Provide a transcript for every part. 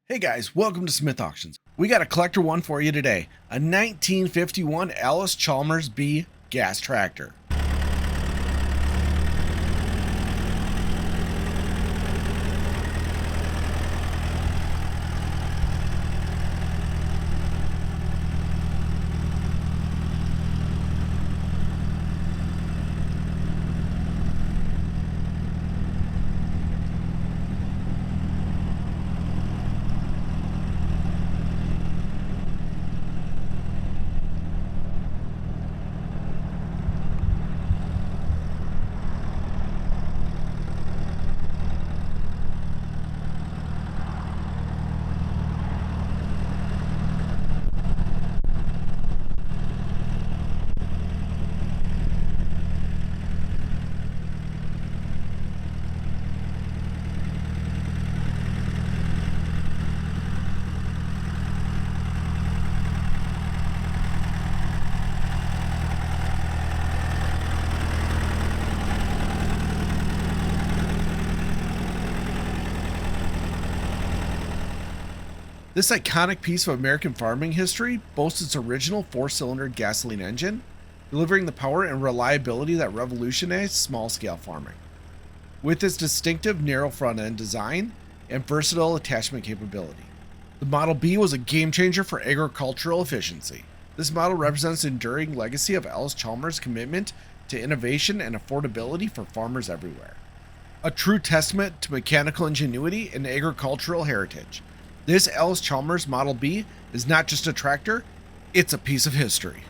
Hey guys, welcome to Smith Auctions. We got a collector one for you today, a 1951 Allis-Chalmers B gas tractor. This iconic piece of American farming history boasts its original four-cylinder gasoline engine, delivering the power and reliability that revolutionized small-scale farming. With its distinctive narrow front-end design and versatile attachment capability, the Model B was a game-changer for agricultural efficiency. This model represents the enduring legacy of Allis-Chalmers' commitment to innovation and affordability for farmers everywhere. A true testament to mechanical ingenuity and agricultural heritage. This Allis-Chalmers Model B is not just a tractor, it's a piece of history.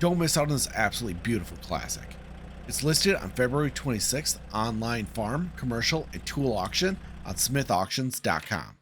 Don't miss out on this absolutely beautiful classic. It's listed on February 26th online farm, commercial, and tool auction on smithauctions.com.